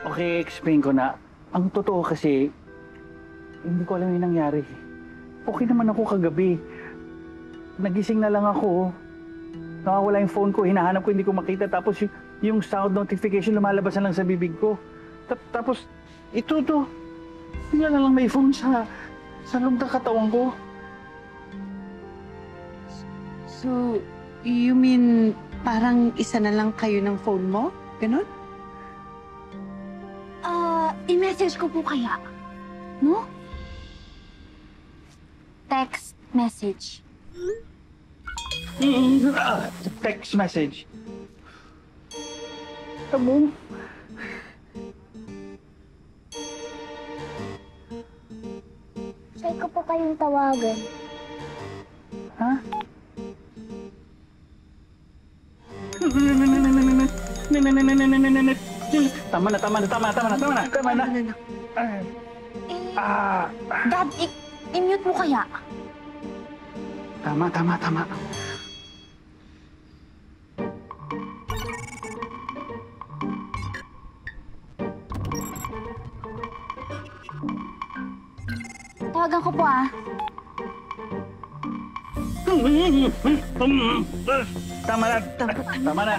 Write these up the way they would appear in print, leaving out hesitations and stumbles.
Okay, explain ko na. Ang totoo kasi, hindi ko alam yung nangyari. Okay naman ako kagabi. Nagising na lang ako. Nakawala yung phone ko, hinahanap ko, hindi ko makita. Tapos yung sound notification lumalabas na lang sa bibig ko. Tapos, ito to. Hindi na lang may phone sa loob ng katawan ko. So, you mean parang isa na lang kayo ng phone mo? Ganon? I-message ko po kaya. No? Text message. Text message. Tamo. Try ko po kayong tawagan. Ha? Tama na. Dad, i-mute mo kaya? Tama. Tawagan ko po Tama na.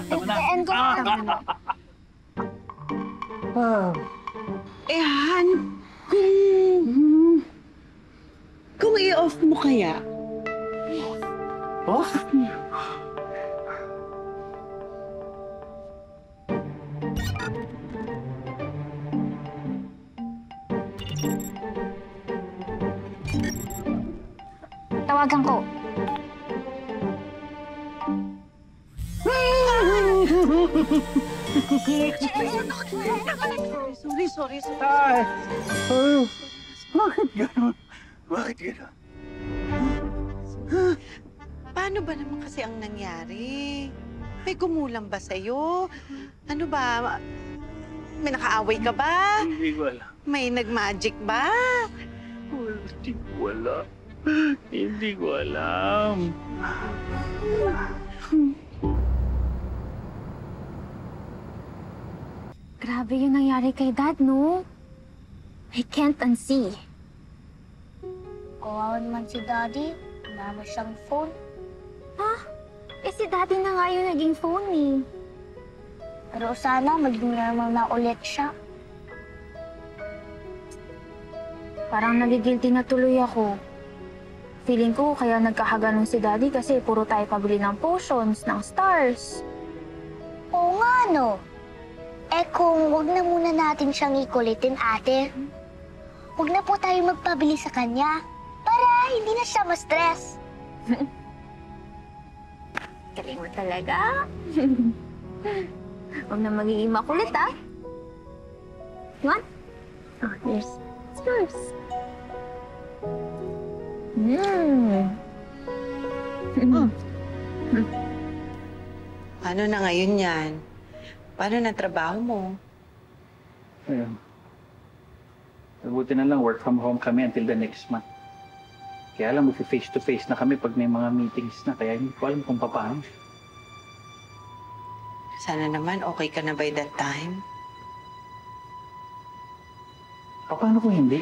And go. Han, kung i-off mo kaya? Off? Tawagan ko. Sorry. Ay! Bakit gano'n? Paano ba naman kasi ang nangyari? May gumulang ba sa'yo? Ano ba? May nakaaway ka ba? Hindi ko alam. May nag-magic ba? Hindi ko alam. Grabe yung nangyari kay Dad, no? I can't unsee. Kawawa naman si Daddy. Wala na siyang phone. Ha? Eh si Daddy na nga yung naging phone eh. Pero sana maging normal na ulit siya. Parang nagigilty na tuloy ako. Feeling ko kaya nagkakaganon si Daddy kasi puro tayo pabili ng potions, ng stars. Oo nga, no? Eh kung wag na muna natin siyang ikulitin, ate. Wag na po tayo magpabili sa kanya para hindi na siya ma-stress. Galing mo talaga. Huwag na magiging makulit, ah. What? Oh, there's stars. Ano na ngayon yan? Paano na trabaho mo? Ayun. Mabuti na lang, work from home kami until the next month. Kaya lang, face-to-face na kami pag may mga meetings na. Kaya hindi ko alam kung paano. Sana naman okay ka na by that time. Paano kung hindi?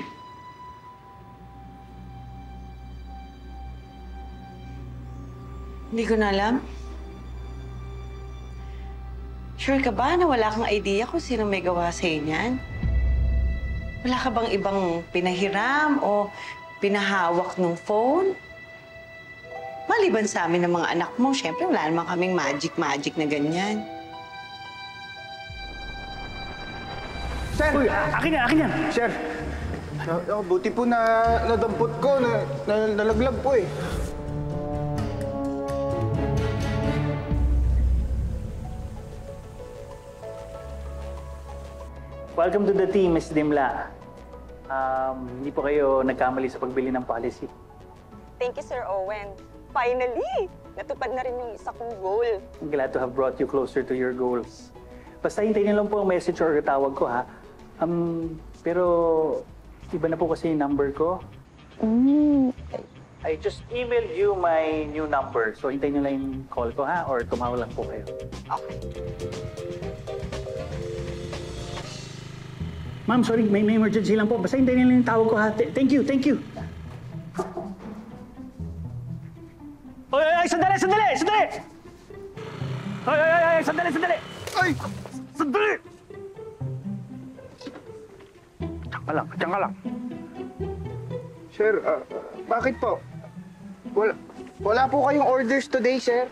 Hindi ko na alam. Sure ka ba na wala kang idea kung sino may gawa sa'yo niyan? Wala ka bang ibang pinahiram o pinahawak ng phone? Maliban sa amin ng mga anak mo, syempre wala naman kaming magic na ganyan. Sir! Uy, akin yan! Sir! Buti po na nadampot ko, nalaglag po eh. Welcome to the team, Ms. Dimla. Hindi po kayo nagkamali sa pagbili ng policy. Thank you, Sir Owen. Finally! Natupad na rin yung isa kong goal. I'm glad to have brought you closer to your goals. Basta hintayin niyo lang po ang message or tawag ko, ha? Pero iba na po kasi yung number ko. I just emailed you my new number. So hintayin niyo lang yung call ko, ha? Or tumawag lang po kayo. Okay. Ma'am, sorry, may emergency lang po. Basta hintayin nila yung tawag ko ha. Thank you, thank you. Ay, sandali, sandali, sandali! Ay, sandali, sandali! Ay! Sandali! Diyan ka lang. Sir, bakit po? Wala po kayong orders today, sir.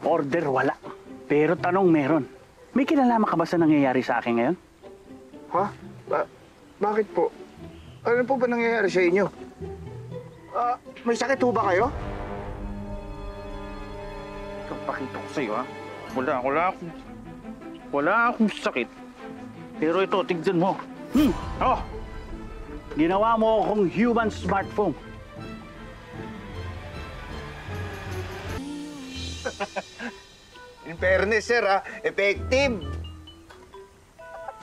Order, wala. Pero tanong meron. May kinalaman ka ba sa nangyayari sa akin ngayon? Ha? Bakit po? Ano po ba nangyayari sa inyo? May sakit po ba kayo? Pakita ko sa'yo, ha? Wala akong sakit. Pero ito, tignan mo. Oh! Ginawa mo akong human smartphone. In fairness, sir, effective.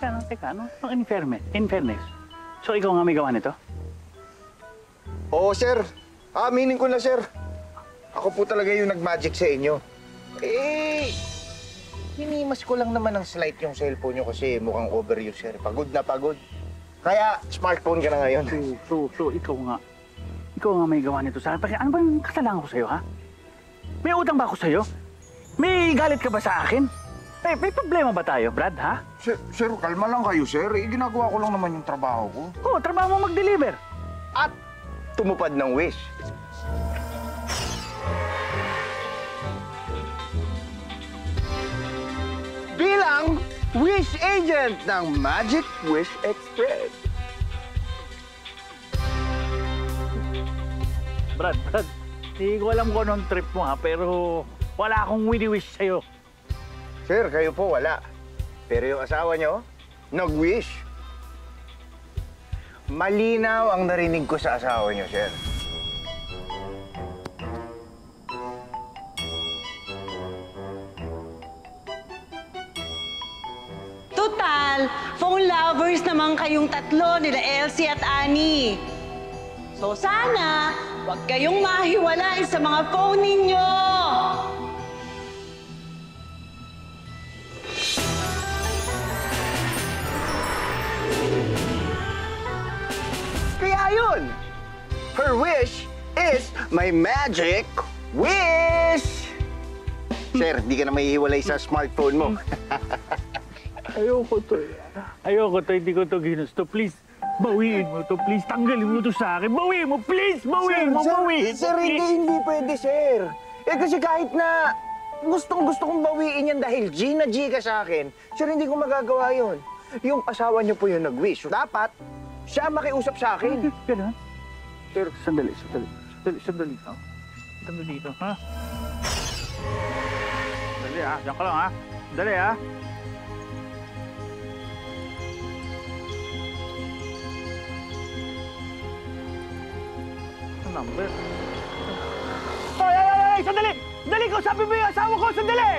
Teka, ano? In fairness. So, ikaw nga may gawa nito? Oo, sir. Aminin ko na, sir. Ako po talaga yung nag-magic sa inyo. Hinimas ko lang naman ng slight yung cellphone nyo kasi mukhang overuse, sir. Pagod na pagod. Kaya, smartphone ka na ngayon. So, ikaw nga. Ikaw nga may gawa nito sa akin. Ano bang kasalanan ko sa'yo, ha? May utang ba ako sa'yo? May galit ka ba sa akin? May problema ba tayo, Brad, ha? Sir, kalma lang kayo, sir. Ginagawa ko lang naman yung trabaho ko. Oo, trabaho mo mag-deliver. At tumupad ng wish. Bilang wish agent ng Magic Wish Express. Brad, hindi ko alam kung anong trip mo, ha? Pero wala akong wini-wish sa'yo. Sir, kayo po wala. Pero yung asawa nyo, nag-wish. Malinaw ang narinig ko sa asawa nyo, sir. Total, phone lovers naman kayong tatlo, nila Elsie at Annie. So sana, huwag kayong mahiwalay sa mga phone ninyo. Kaya yun! Her wish is my magic wish! Sir, di ka na mahihiwalay sa smartphone mo. Ayoko to. Hindi ko to ginusto. Please, bawiin mo to. Please, tanggalin mo to sa akin. Bawiin mo, please! Bawiin mo! Sir, hindi pwede, sir. Kasi kahit na gustong-gusto kong bawiin yan dahil G na G ka sa akin, sir, hindi ko magagawa yun. Yung asawa niyo po yung nag-wish. Dapat, siya makiusap sa akin. Ganun? Sir, sandali. Sandali dito, ha? Sandali, ha? Diyan ka lang, ha? Sandali, ha? Number. Ay! Sandali! Sandali! Kausapin mo yung asawa ko! Sandali!